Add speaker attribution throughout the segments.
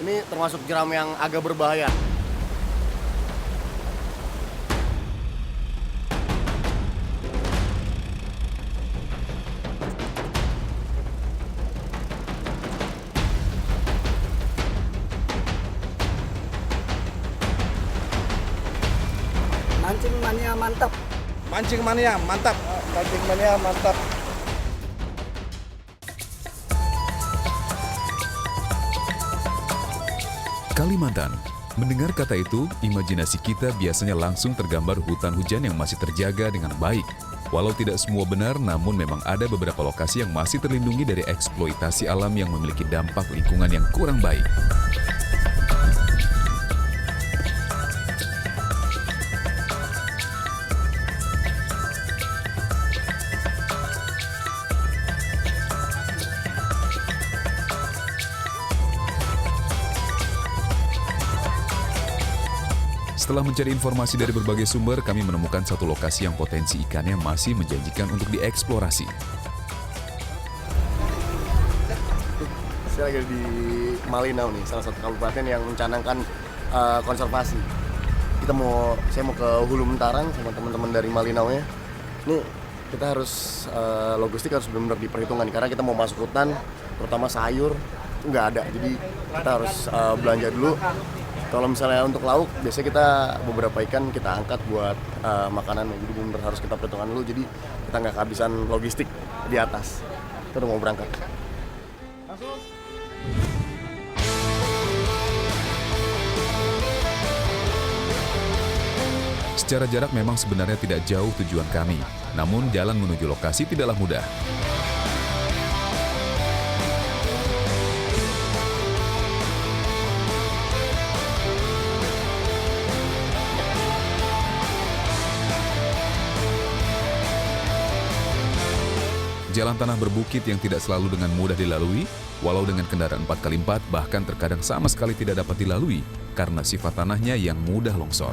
Speaker 1: Ini termasuk jeram yang agak berbahaya.
Speaker 2: Mancing mania mantap.
Speaker 3: Mancing mania mantap.
Speaker 2: Mancing mania mantap.
Speaker 4: Kalimantan. Mendengar kata itu, imajinasi kita biasanya langsung tergambar hutan hujan yang masih terjaga dengan baik. Walau tidak semua benar, namun memang ada beberapa lokasi yang masih terlindungi dari eksploitasi alam yang memiliki dampak lingkungan yang kurang baik. Setelah mencari informasi dari berbagai sumber, kami menemukan satu lokasi yang potensi ikannya masih menjanjikan untuk dieksplorasi.
Speaker 1: Saya lagi di Malinau nih, salah satu kabupaten yang mencanangkan konservasi. Saya mau ke Hulu Mentarang sama teman-teman dari Malinau ya. Ini kita harus logistik harus benar-benar diperhitungkan karena kita mau masuk hutan, terutama sayur nggak ada. Jadi kita harus belanja dulu. Kalau misalnya untuk lauk, biasanya kita beberapa ikan kita angkat buat makanan. Jadi benar harus kita perhitungkan dulu. Jadi kita nggak kehabisan logistik di atas. Kita udah mau berangkat.
Speaker 4: Secara jarak memang sebenarnya tidak jauh tujuan kami, namun jalan menuju lokasi tidaklah mudah. Jalan tanah berbukit yang tidak selalu dengan mudah dilalui, walau dengan kendaraan 4x4 bahkan terkadang sama sekali tidak dapat dilalui karena sifat tanahnya yang mudah longsor.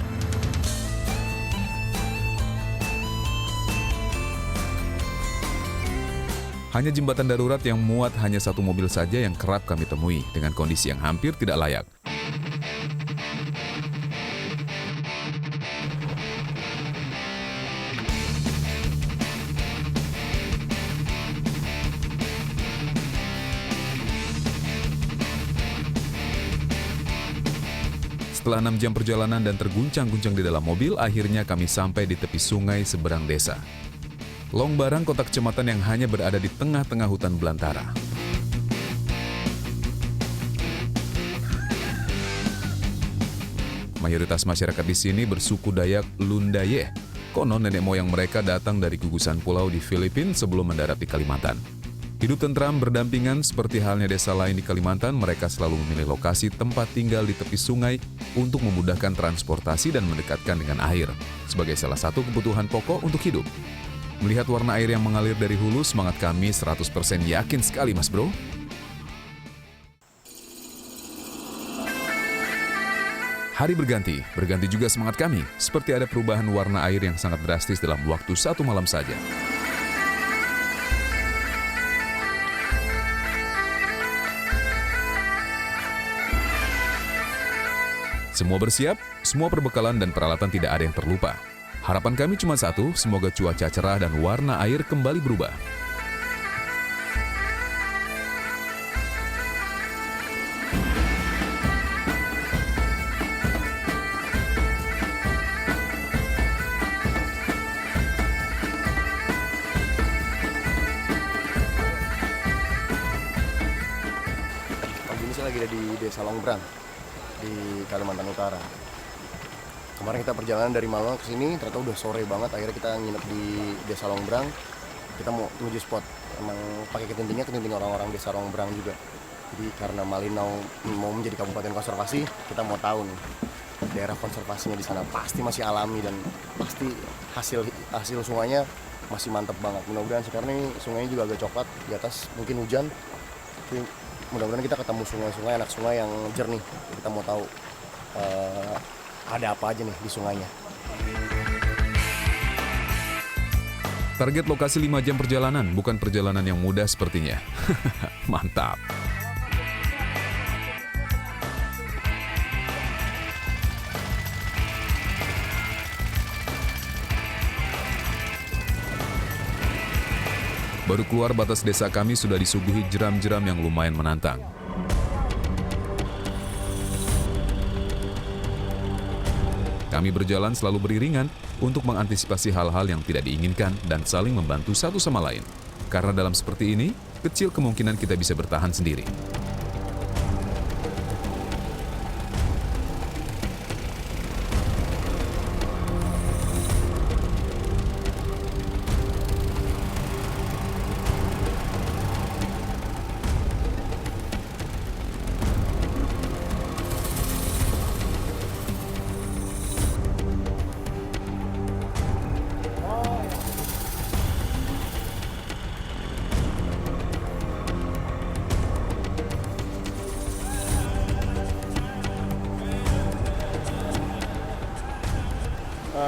Speaker 4: Hanya jembatan darurat yang muat hanya satu mobil saja yang kerap kami temui dengan kondisi yang hampir tidak layak. Setelah 6 jam perjalanan dan terguncang-guncang di dalam mobil, akhirnya kami sampai di tepi sungai seberang desa. Longbarang, kota kecamatan yang hanya berada di tengah-tengah hutan belantara. Mayoritas masyarakat di sini bersuku Dayak Lundayeh. Konon nenek moyang mereka datang dari gugusan pulau di Filipina sebelum mendarat di Kalimantan. Hidup tentram berdampingan seperti halnya desa lain di Kalimantan, mereka selalu memilih lokasi tempat tinggal di tepi sungai untuk memudahkan transportasi dan mendekatkan dengan air, sebagai salah satu kebutuhan pokok untuk hidup. Melihat warna air yang mengalir dari hulu, semangat kami 100% yakin sekali, Mas Bro. Hari berganti juga semangat kami, seperti ada perubahan warna air yang sangat drastis dalam waktu satu malam saja. Semua bersiap, semua perbekalan dan peralatan tidak ada yang terlupa. Harapan kami cuma satu, semoga cuaca cerah dan warna air kembali berubah.
Speaker 1: Pagi ini saya lagi ada di Desa Longbrang di Kalimantan Utara. Kemarin kita perjalanan dari Malang ke sini, ternyata udah sore banget. Akhirnya kita nginep di Desa Longbrang. Kita mau menuju spot. Emang pakai ketintingnya ketinting orang-orang Desa Longbrang juga. Jadi karena Malinau mau menjadi kabupaten konservasi, kita mau tahu nih daerah konservasinya di sana pasti masih alami dan pasti hasil sungainya masih mantep banget. Mudah-mudahan sekarang ini sungainya juga agak coklat di atas, mungkin hujan. Tapi mudah-mudahan kita ketemu sungai-sungai, anak sungai yang jernih. Kita mau tahu ada apa aja nih di sungainya.
Speaker 4: Target lokasi 5 jam perjalanan, bukan perjalanan yang mudah sepertinya. Mantap. Baru keluar batas desa kami sudah disuguhi jeram-jeram yang lumayan menantang. Kami berjalan selalu beriringan untuk mengantisipasi hal-hal yang tidak diinginkan dan saling membantu satu sama lain. Karena dalam seperti ini, kecil kemungkinan kita bisa bertahan sendiri.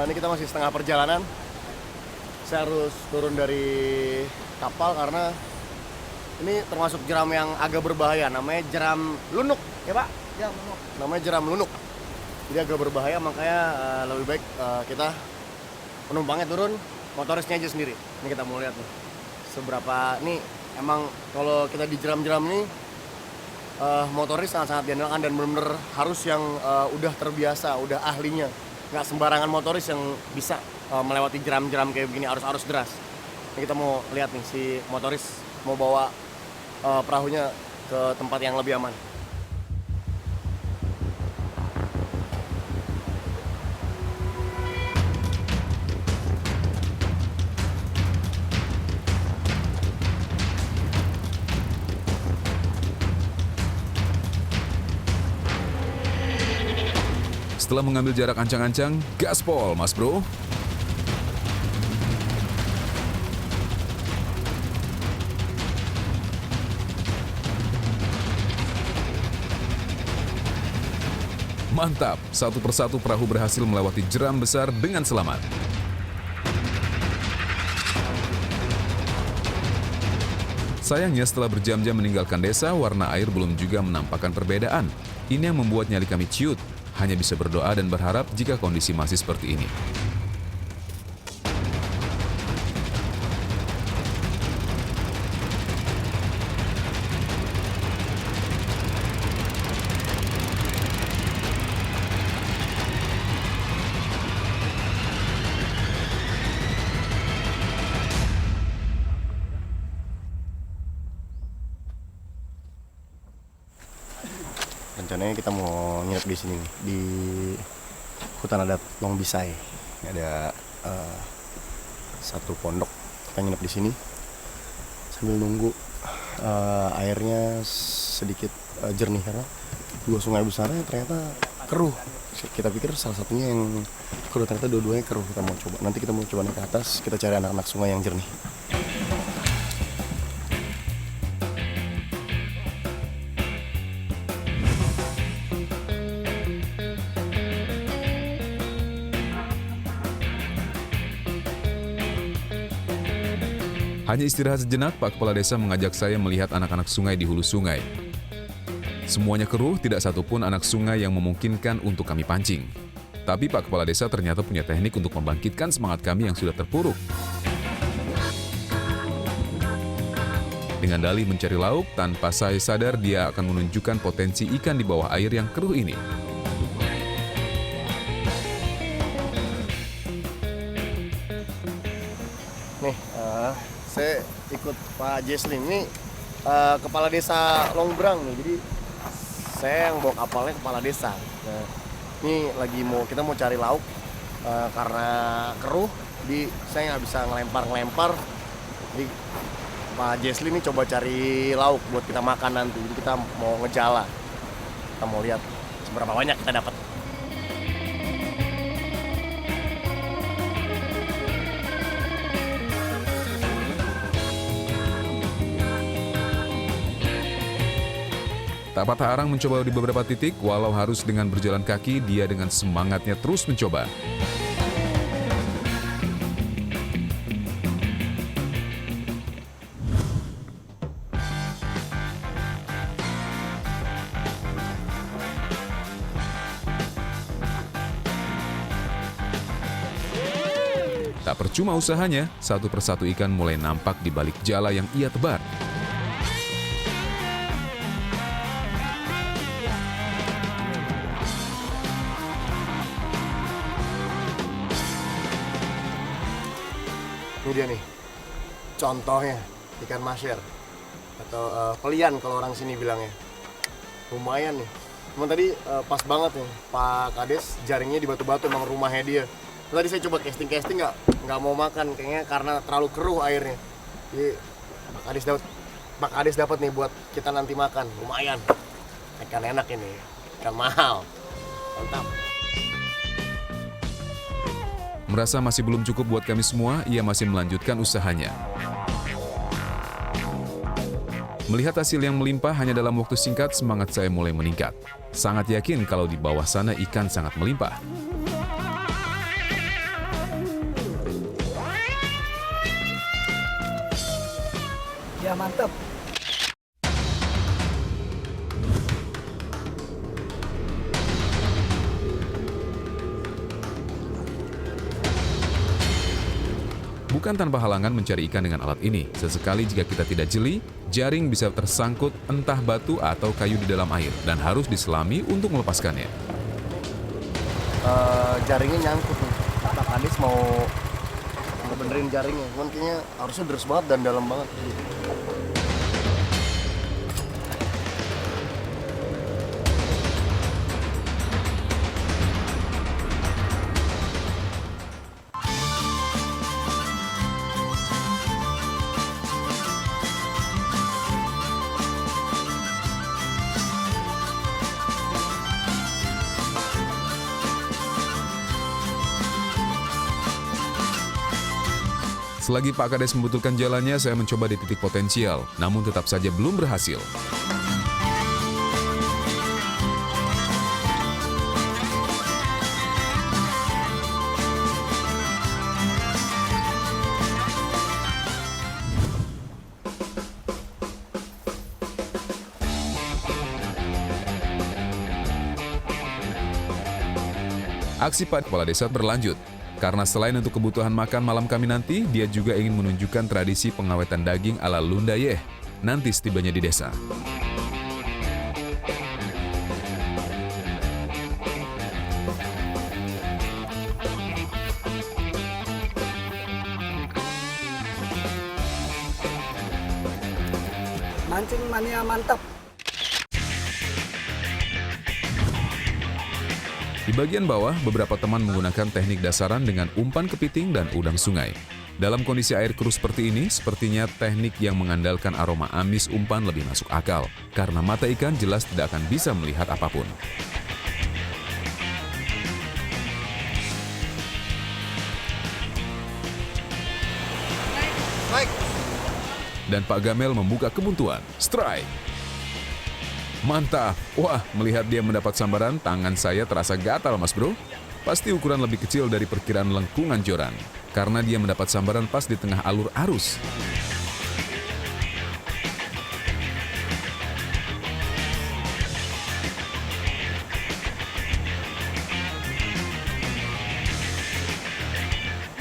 Speaker 1: Ini kita masih setengah perjalanan. Saya harus turun dari kapal karena ini termasuk jeram yang agak berbahaya. Namanya jeram lunuk, ya Pak?
Speaker 2: Ya, menuk.
Speaker 1: Namanya jeram lunuk. Jadi agak berbahaya, makanya lebih baik kita penumpangnya turun, motorisnya aja sendiri. Ini kita mau lihat nih seberapa. Nih emang kalau kita di jeram-jeram nih motoris sangat-sangat diandalkan dan benar-benar harus yang udah terbiasa, udah ahlinya. Nggak sembarangan motoris yang bisa melewati jeram-jeram kayak begini, arus-arus deras. Ini kita mau lihat nih si motoris mau bawa perahunya ke tempat yang lebih aman.
Speaker 4: Setelah mengambil jarak ancang-ancang, gaspol, Mas Bro. Mantap, satu persatu perahu berhasil melewati jeram besar dengan selamat. Sayangnya setelah berjam-jam meninggalkan desa, warna air belum juga menampakkan perbedaan. Ini yang membuat nyali kami ciut. Hanya bisa berdoa dan berharap jika kondisi masih seperti ini.
Speaker 1: Rencananya kita mau nginep di sini nih, di hutan adat Long Bisai. Ada satu pondok, kita nginep di sini sambil nunggu airnya sedikit jernih karena dua sungai besarnya ternyata keruh. Kita pikir salah satunya yang keruh, ternyata dua-duanya keruh. Nanti kita mau coba naik ke atas, kita cari anak-anak sungai yang jernih.
Speaker 4: Hanya istirahat sejenak, Pak Kepala Desa mengajak saya melihat anak-anak sungai di hulu sungai. Semuanya keruh, tidak satupun anak sungai yang memungkinkan untuk kami pancing. Tapi Pak Kepala Desa ternyata punya teknik untuk membangkitkan semangat kami yang sudah terpuruk. Dengan dalih mencari lauk, tanpa saya sadar dia akan menunjukkan potensi ikan di bawah air yang keruh ini.
Speaker 1: Nih, saya ikut Pak Jesslyn ini kepala desa Longbrang nih. Jadi saya yang bawa kapalnya kepala desa. Nah, ini kita mau cari lauk karena keruh. Saya nggak bisa ngelempar. Jadi Pak Jesslyn ini coba cari lauk buat kita makan nanti. Jadi kita mau ngejala. Kita mau lihat seberapa banyak kita dapat.
Speaker 4: Tak patah arang mencoba di beberapa titik, walau harus dengan berjalan kaki, dia dengan semangatnya terus mencoba. Tak percuma usahanya, satu persatu ikan mulai nampak di balik jala yang ia tebar.
Speaker 1: Ini dia nih, contohnya ikan masyar atau pelian kalau orang sini bilangnya. Lumayan nih. Cuman tadi pas banget nih, Pak Kades jaringnya di batu-batu, emang rumahnya dia. Tadi saya coba casting nggak mau makan kayaknya karena terlalu keruh airnya. Jadi Pak Kades dapat nih buat kita nanti makan. Lumayan. Ikan enak ini, ikan mahal. Mantap.
Speaker 4: Merasa masih belum cukup buat kami semua, ia masih melanjutkan usahanya. Melihat hasil yang melimpah hanya dalam waktu singkat, semangat saya mulai meningkat. Sangat yakin kalau di bawah sana ikan sangat melimpah.
Speaker 2: Ya mantap.
Speaker 4: Bukan tanpa halangan mencari ikan dengan alat ini. Sesekali jika kita tidak jeli, jaring bisa tersangkut entah batu atau kayu di dalam air dan harus diselami untuk melepaskannya.
Speaker 1: Jaringnya nyangkut nih. Pak Kades mau benerin jaringnya, cuman kayaknya harusnya deras banget dan dalam banget.
Speaker 4: Selagi Pak Kades membutuhkan jalannya, saya mencoba di titik potensial, namun tetap saja belum berhasil. Aksi Pak Kepala Desa berlanjut. Karena selain untuk kebutuhan makan malam kami nanti, dia juga ingin menunjukkan tradisi pengawetan daging ala Lundayeh nanti setibanya di desa.
Speaker 2: Mancing mania mantap.
Speaker 4: Di bagian bawah, beberapa teman menggunakan teknik dasaran dengan umpan kepiting dan udang sungai. Dalam kondisi air keruh seperti ini, sepertinya teknik yang mengandalkan aroma amis umpan lebih masuk akal, karena mata ikan jelas tidak akan bisa melihat apapun. Dan Pak Gamel membuka kebuntuan. Strike! Mantap! Wah, melihat dia mendapat sambaran, tangan saya terasa gatal, Mas Bro. Pasti ukuran lebih kecil dari perkiraan lengkungan joran, karena dia mendapat sambaran pas di tengah alur arus.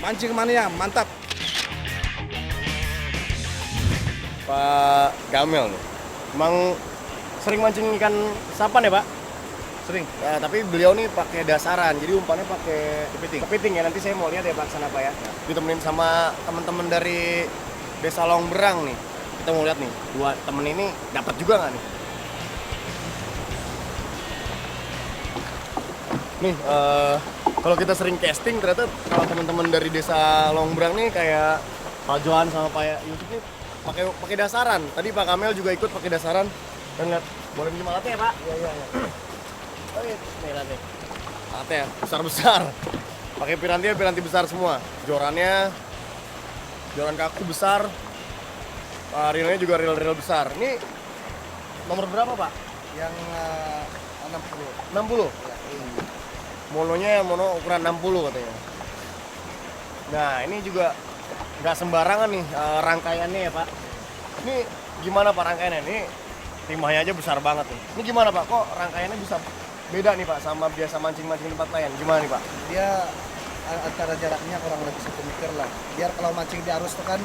Speaker 3: Mancing mania, mantap.
Speaker 1: Pak Gamel nih, emang sering mancing ikan sapan ya Pak?
Speaker 3: Sering.
Speaker 1: Ya, tapi beliau nih pakai dasaran, jadi umpannya pakai kepiting ya. Nanti saya mau lihat ya Pak sana Pak ya. Ditemenin sama teman-teman dari Desa Longbrang nih. Kita mau lihat nih, dua temen ini dapat juga nggak nih? Nih, kalau kita sering casting ternyata kalau teman-teman dari Desa Longbrang nih kayak Pak Johan sama Pak Yusuf nih pakai dasaran. Tadi Pak Kamel juga ikut pakai dasaran. Dan lihat, boleh minjem alatnya ya Pak? Iya. Oh iya, nih lihat nih. Alatnya besar-besar. Pakai piranti besar semua. Joran kaku besar. Reelnya juga reel besar. Ini nomor berapa Pak?
Speaker 2: Yang
Speaker 1: 60?
Speaker 2: 60. Ya,
Speaker 1: Mononya mono ukuran 60 katanya. Nah ini juga nggak sembarangan nih rangkaiannya ya Pak. Ini gimana Pak rangkaiannya? Ini timahnya aja besar banget nih. Ini gimana Pak? Kok rangkaiannya bisa beda nih Pak sama biasa mancing-mancing tempat lain? Gimana nih Pak?
Speaker 2: dia
Speaker 3: antara jaraknya kurang lebih 1 meter lah. Biar kalau mancing di arus tuh kan,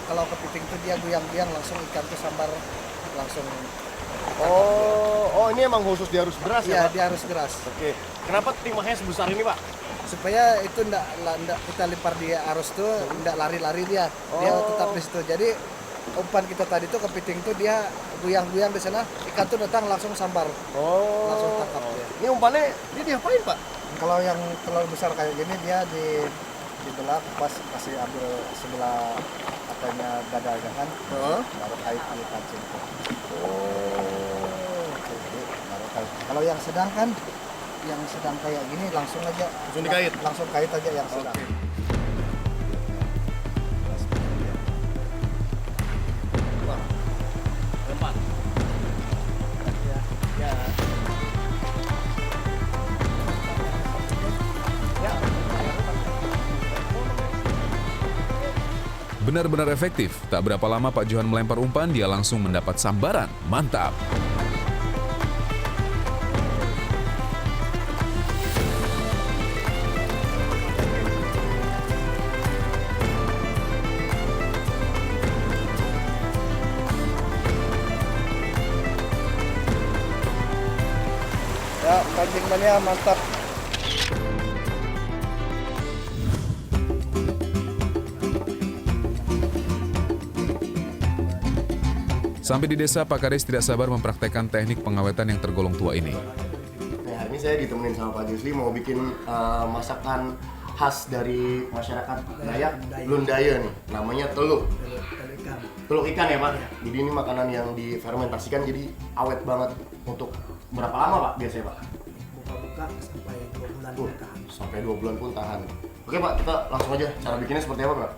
Speaker 3: kalau kepiting tuh dia goyang-goyang langsung ikan tuh sambar langsung.
Speaker 1: Oh ini emang khusus di arus deras ya
Speaker 3: Iya,
Speaker 1: Pak?
Speaker 3: dia harus deras.
Speaker 1: Oke. Kenapa timahnya sebesar ini Pak?
Speaker 3: Supaya itu ndak kita lempar di arus tuh ndak lari-lari dia. Dia
Speaker 1: Oh.
Speaker 3: tetap di situ. Jadi umpan kita tadi tuh kepiting tuh dia goyang-goyang di sana, ikan tuh datang langsung sambar. Langsung tangkap dia.
Speaker 1: Ini umpannya dia diapain Pak?
Speaker 3: Kalau yang terlalu besar kayak gini dia dibelah pas kasih ambil sebelah apanya dada kan, baru kait di kancing. Baru kait. Kalau yang sedang kan, yang sedang kayak gini langsung aja.
Speaker 1: Langsung dikait?
Speaker 3: Langsung kait aja yang sedang.
Speaker 1: Lempar.
Speaker 3: Ya.
Speaker 4: Benar-benar efektif. Tak berapa lama Pak Johan melempar umpan, dia langsung mendapat sambaran. Mantap!
Speaker 3: Ya, kancing mania mantap.
Speaker 4: Sampai di desa, Pak Kades tidak sabar mempraktekkan teknik pengawetan yang tergolong tua ini.
Speaker 1: Nah, hari ini saya ditemenin sama Pak Jusli mau bikin masakan khas dari masyarakat Dayak Lundaya nih. Namanya teluk.
Speaker 2: Ikan.
Speaker 1: Teluk ikan ya Pak? Jadi ini makanan yang difermentasikan jadi awet banget. Untuk berapa lama Pak biasanya Pak?
Speaker 2: Buka-buka sampai 2 bulan bertahan.
Speaker 1: Sampai 2 bulan pun tahan. Oke Pak, kita langsung aja. Cara bikinnya seperti apa Pak?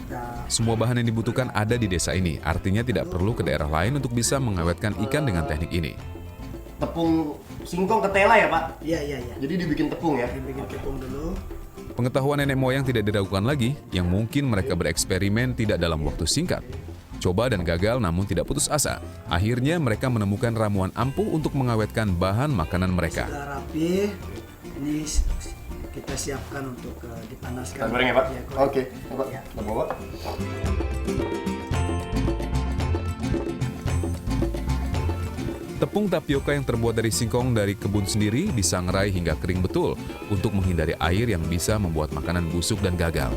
Speaker 2: Kita
Speaker 4: Semua bahan yang dibutuhkan ada di desa ini, artinya tidak perlu ke daerah lain untuk bisa mengawetkan ikan dengan teknik ini.
Speaker 1: Tepung singkong ketela ya Pak?
Speaker 2: iya.
Speaker 1: Jadi dibikin tepung ya?
Speaker 2: Dibikin tepung dulu.
Speaker 4: Pengetahuan nenek moyang tidak diragukan lagi, yang mungkin mereka bereksperimen tidak dalam waktu singkat. Coba dan gagal namun tidak putus asa. Akhirnya mereka menemukan ramuan ampuh untuk mengawetkan bahan makanan mereka.
Speaker 2: Sudah rapi. Ini kita siapkan untuk dipanaskan.
Speaker 1: Kita goreng ya Pak?
Speaker 2: Ya, goreng.
Speaker 1: Oke, Pak.
Speaker 2: Ya.
Speaker 1: Kita bawa.
Speaker 4: Tepung tapioka yang terbuat dari singkong dari kebun sendiri disangrai hingga kering betul untuk menghindari air yang bisa membuat makanan busuk dan gagal.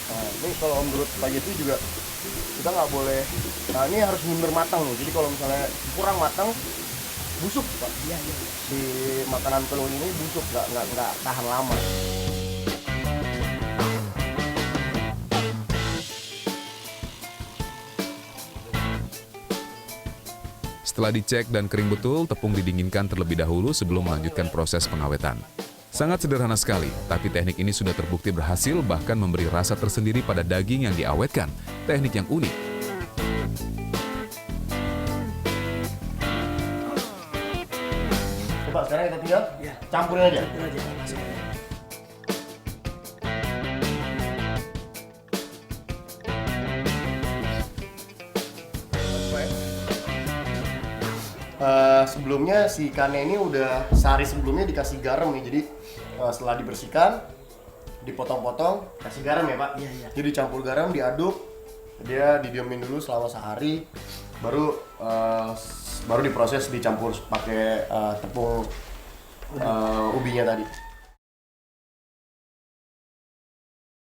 Speaker 1: Nah, ini kalau menurut Pak Jetri juga kita nggak boleh. Nah, ini harus benar matang nih. Jadi kalau misalnya kurang matang, busuk Pak.
Speaker 2: Iya.
Speaker 1: Si makanan telur ini busuk, nggak tahan lama.
Speaker 4: Setelah dicek dan kering betul, tepung didinginkan terlebih dahulu sebelum melanjutkan proses pengawetan. Sangat sederhana sekali, tapi teknik ini sudah terbukti berhasil bahkan memberi rasa tersendiri pada daging yang diawetkan. Teknik yang unik.
Speaker 1: Coba sekarang kita tinggal
Speaker 2: Ya.
Speaker 1: campurin aja.
Speaker 2: Campur aja. Masuk.
Speaker 1: Sebelumnya si ikannya ini udah sehari sebelumnya dikasih garam nih. Jadi setelah dibersihkan, dipotong-potong, kasih garam ya Pak.
Speaker 2: Iya.
Speaker 1: Jadi campur garam, diaduk, dia didiemin dulu selama sehari, baru diproses dicampur pakai tepung ubinya tadi.